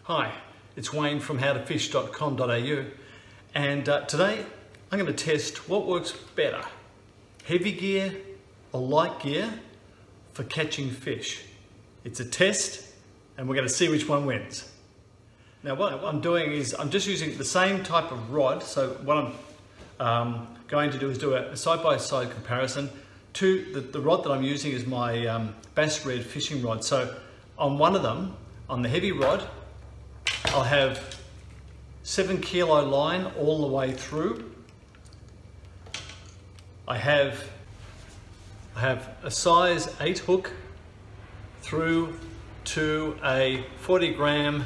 Hi, it's Wayne from howtofish.com.au, and today I'm going to test what works better, heavy gear or light gear for catching fish. It's a test and we're going to see which one wins. Now what I'm doing is I'm just using the same type of rod, so what I'm going to do is do a side-by-side comparison. The rod that I'm using is my Bass Red fishing rod. So on one of them, on the heavy rod, I'll have 7 kilo line all the way through. I have a size 8 hook through to a 40 gram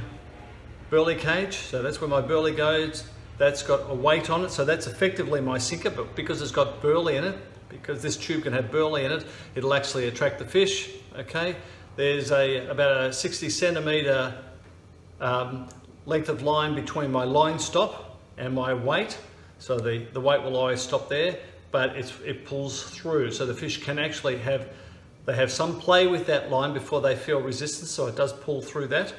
burley cage. So that's where my burley goes. That's got a weight on it, so that's effectively my sinker, but because it's got burley in it, because this tube can have burley in it, it'll actually attract the fish, okay? There's about a 60 centimeter length of line between my line stop and my weight, so the weight will always stop there, but it pulls through, so the fish can actually have some play with that line before they feel resistance, so it does pull through that.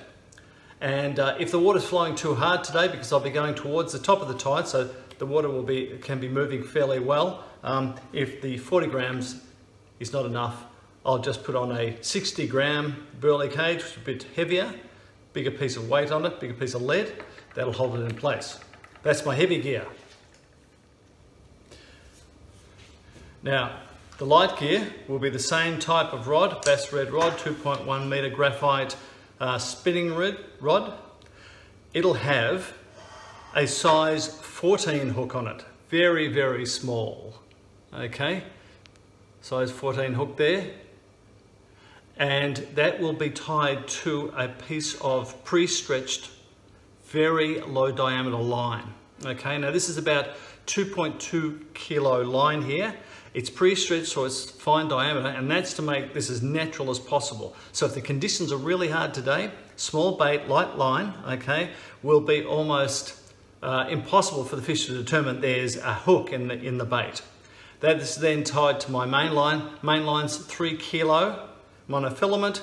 And if the water's flowing too hard today, because I'll be going towards the top of the tide, so the water can be moving fairly well. If the 40 grams is not enough, I'll just put on a 60 gram burley cage, which is a bit heavier, bigger piece of weight on it, bigger piece of lead, that'll hold it in place. That's my heavy gear. Now, the light gear will be the same type of rod, Bass Red rod, 2.1 meter graphite spinning rod. It'll have a size 14 hook on it, very, very small, okay? Size 14 hook there. And that will be tied to a piece of pre-stretched, very low diameter line. Okay, now this is about 2.2 kilo line here. It's pre-stretched, so it's fine diameter, and that's to make this as natural as possible. So if the conditions are really hard today, small bait, light line, okay, will be almost impossible for the fish to determine there's a hook in the bait. That is then tied to my main line. Main line's 3 kilo. Monofilament,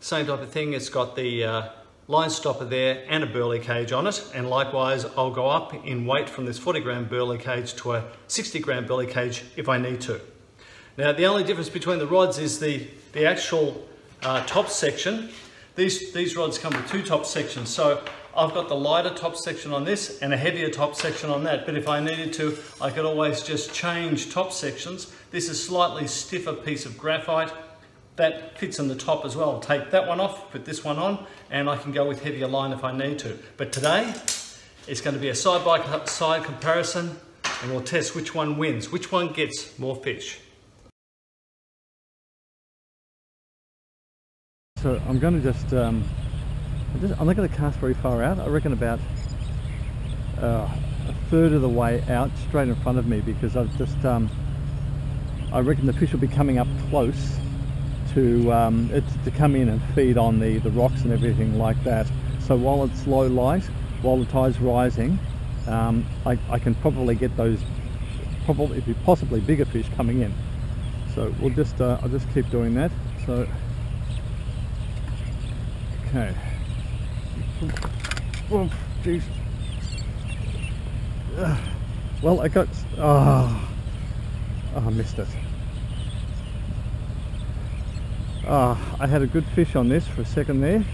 same type of thing. It's got the line stopper there and a burley cage on it, and likewise I'll go up in weight from this 40 gram burley cage to a 60 gram burley cage if I need to. Now the only difference between the rods is the actual top section. These rods come with 2 top sections, so I've got the lighter top section on this and a heavier top section on that, but if I needed to, I could always just change top sections. This is slightly stiffer piece of graphite. That fits in the top as well. I'll take that one off, put this one on, and I can go with heavier line if I need to. But today, it's going to be a side-by-side comparison, and we'll test which one wins, which one gets more fish. So I'm going to I'm not going to cast very far out. I reckon about a third of the way out, straight in front of me, because I've just, I reckon the fish will be coming up close to come in and feed on the rocks and everything like that. So while it's low light, while the tide's rising, I can probably get those possibly bigger fish coming in. So we'll just I'll just keep doing that. So okay. Oh, jeez. Well, I got I missed it. I had a good fish on this for a second there.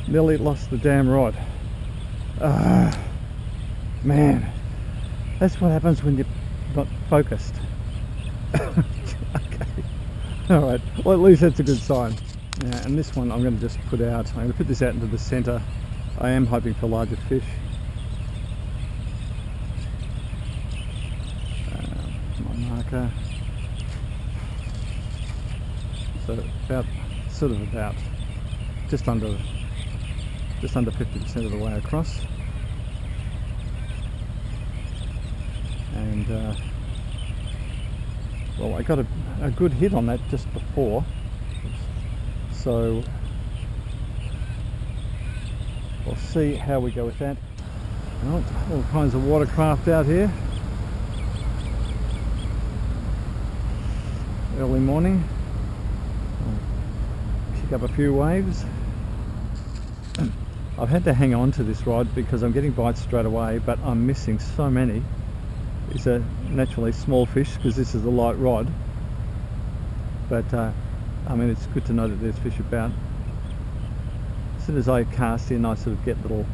Nearly lost the damn rod. Man, that's what happens when you're not focused. Okay. Alright, well at least that's a good sign. Yeah, and this one I'm going to just put out. I'm going to put this out into the centre. I am hoping for larger fish. My marker. So about just under 50% of the way across, and well, I got a good hit on that just before, so we'll see how we go with that. Well, all kinds of watercraft out here. Early morning. Kick up a few waves. I've had to hang on to this rod because I'm getting bites straight away, but I'm missing so many. It's a naturally small fish because this is a light rod, but I mean, it's good to know that there's fish about. As soon as I cast in, I sort of get little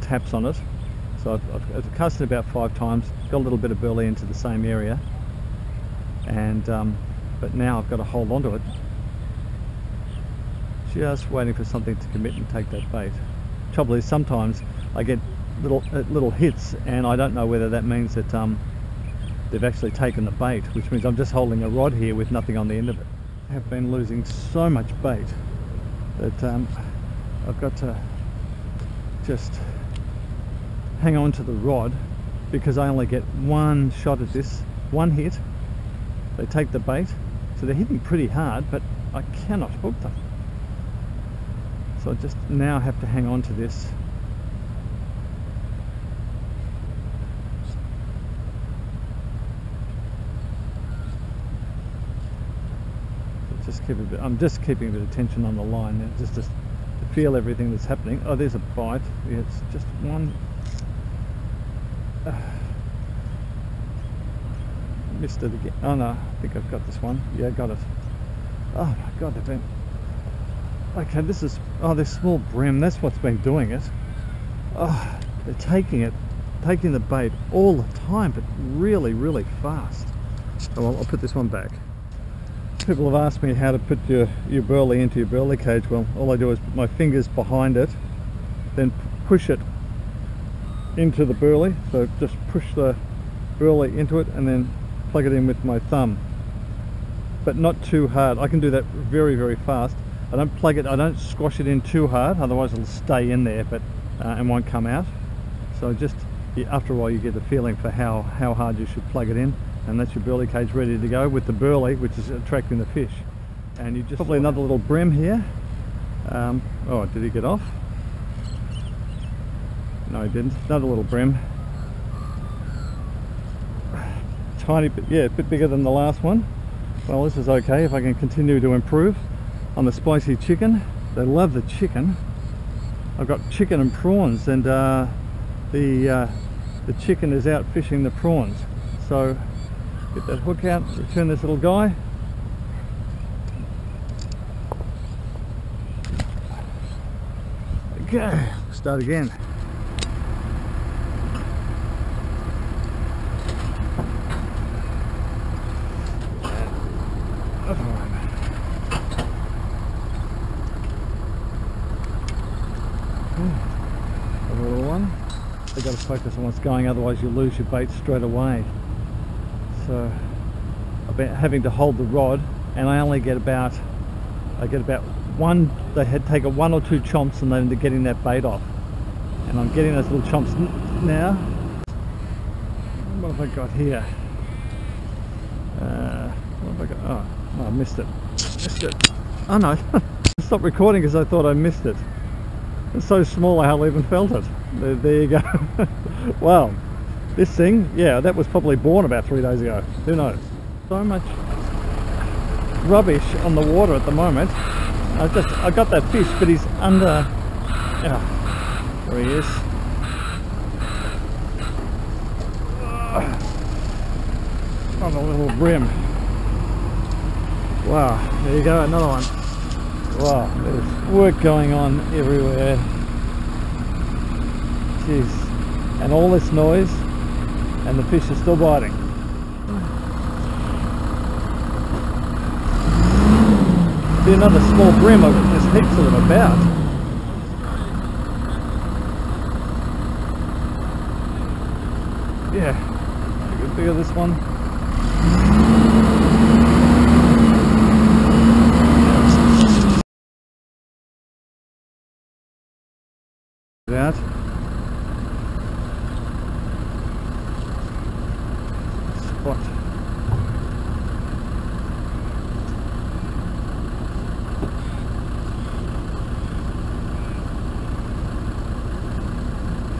taps on it. So I've cast it about 5 times, got a little bit of burley into the same area, and but now I've got to hold on to it, just waiting for something to commit and take that bait. Trouble is, sometimes I get little hits, and I don't know whether that means that they've actually taken the bait, which means I'm just holding a rod here with nothing on the end of it. I have been losing so much bait that I've got to just hang on to the rod because I only get one shot at this, one hit. They take the bait, so they're hitting pretty hard, but I cannot hook them. So I just now have to hang on to this. I'm just keeping a bit of tension on the line now, just to feel everything that's happening. Oh, there's a bite. Yeah, it's just one. Missed it again. Oh no, I think I've got this one. Yeah, got it. Oh my god, they've been... Okay, this is... Oh, this small brim, that's what's been doing it. Oh, they're taking the bait all the time, but really, really fast. Oh well, I'll put this one back. People have asked me how to put your burley into your burley cage. Well, all I do is put my fingers behind it, then push it into the burley. So just push the burley into it and then plug it in with my thumb, but not too hard. I can do that very, very fast. I don't squash it in too hard, otherwise it'll stay in there, but and won't come out. So just after a while you get the feeling for how hard you should plug it in, and that's your burley cage ready to go with the burley, which is attracting the fish. And you just... Probably another little brim here. Oh, did he get off? No, he didn't. Another little brim. Tiny bit, yeah, a bit bigger than the last one. Well, this is okay if I can continue to improve on the spicy chicken. They love the chicken. I've got chicken and prawns, and the chicken is out fishing the prawns. So get that hook out, return this little guy. Okay, start again. A little one. You've got to focus on what's going, otherwise you lose your bait straight away. So I've been having to hold the rod, and I only get about one. They had taken 1 or 2 chomps, and then they're getting that bait off. And I'm getting those little chomps now. What have I got here? What have I got? Oh, I missed it. Oh no! I stopped recording because I thought I missed it. It's so small I hardly even felt it. There you go. Wow, this thing, yeah, that was probably born about 3 days ago. Who knows? So much rubbish on the water at the moment. I got that fish, but he's under. Yeah, there he is. On a little brim. Wow, there you go, another one. Wow, there's work going on everywhere. Jeez. And all this noise, and the fish are still biting. See, another small brim, there's heaps of them about. Yeah, a bit bigger this one. Out. Spot.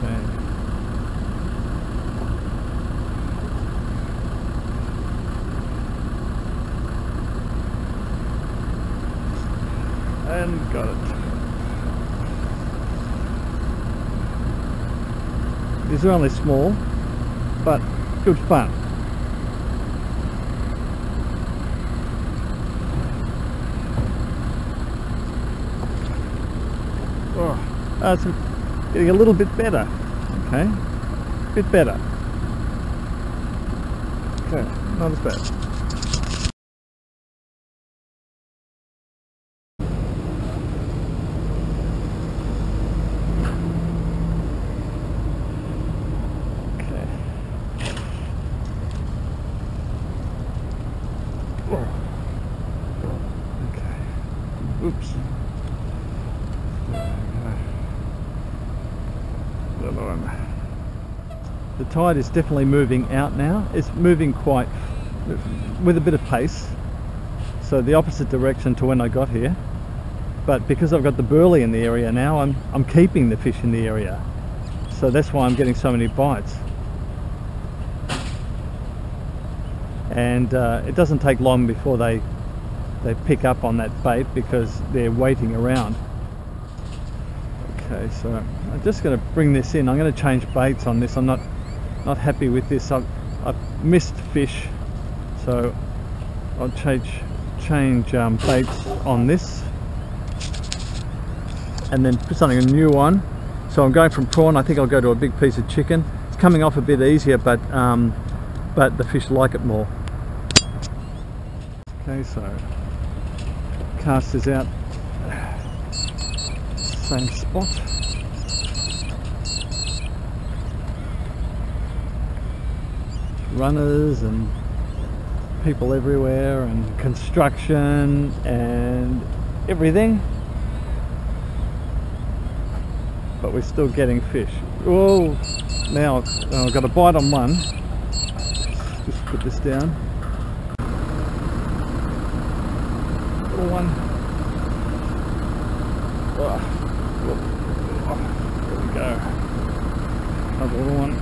Okay. And got it. These are only small, but good fun. Oh, it's getting a little bit better. Okay, a bit better. Okay, not as bad. Okay. Okay. Oops. The tide is definitely moving out now. It's moving quite with a bit of pace, so the opposite direction to when I got here. But because I've got the burley in the area now, I'm keeping the fish in the area, so that's why I'm getting so many bites. And it doesn't take long before they pick up on that bait because they're waiting around. Okay, so I'm just going to bring this in. I'm going to change baits on this. I'm not happy with this. I've missed fish, so I'll change baits on this and then put something a new one. So I'm going from prawn. I think I'll go to a big piece of chicken. It's coming off a bit easier, but the fish like it more. Okay, so cast is out. Same spot. Runners and people everywhere and construction and everything, but we're still getting fish. Whoa, now I've got a bite on one. Just put this down. Little one. There we go. Another little one.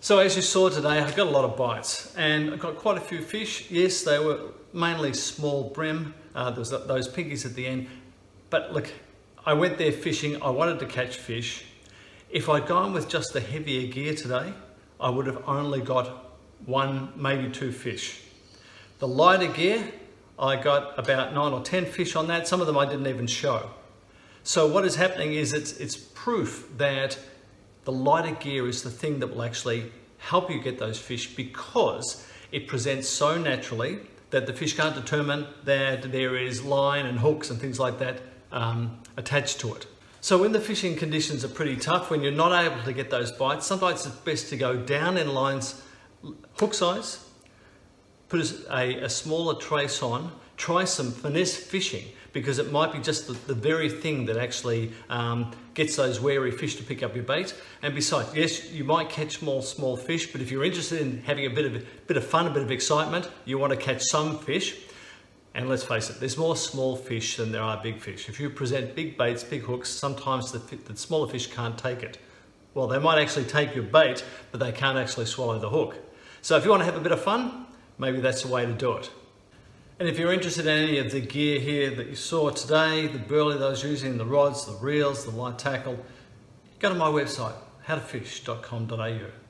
So as you saw today, I got a lot of bites and I got quite a few fish. Yes, they were mainly small brim. There's those pinkies at the end. But look, I went there fishing. I wanted to catch fish. If I'd gone with just the heavier gear today, I would have only got one, maybe two fish. The lighter gear, I got about 9 or 10 fish on that. Some of them I didn't even show. So what is happening is it's proof that the lighter gear is the thing that will actually help you get those fish, because it presents so naturally that the fish can't determine that there is line and hooks and things like that attached to it. So when the fishing conditions are pretty tough, when you're not able to get those bites, sometimes it's best to go down in lines, hook size, put a smaller trace on, try some finesse fishing, because it might be just the very thing that actually gets those wary fish to pick up your bait. And besides, yes, you might catch more small fish, but if you're interested in having a bit of fun, a bit of excitement, you want to catch some fish. And let's face it, there's more small fish than there are big fish. If you present big baits, big hooks, sometimes the smaller fish can't take it. Well, they might actually take your bait, but they can't actually swallow the hook. So if you want to have a bit of fun, maybe that's the way to do it. And if you're interested in any of the gear here that you saw today, the burley that I was using, the rods, the reels, the light tackle, go to my website, howtofish.com.au.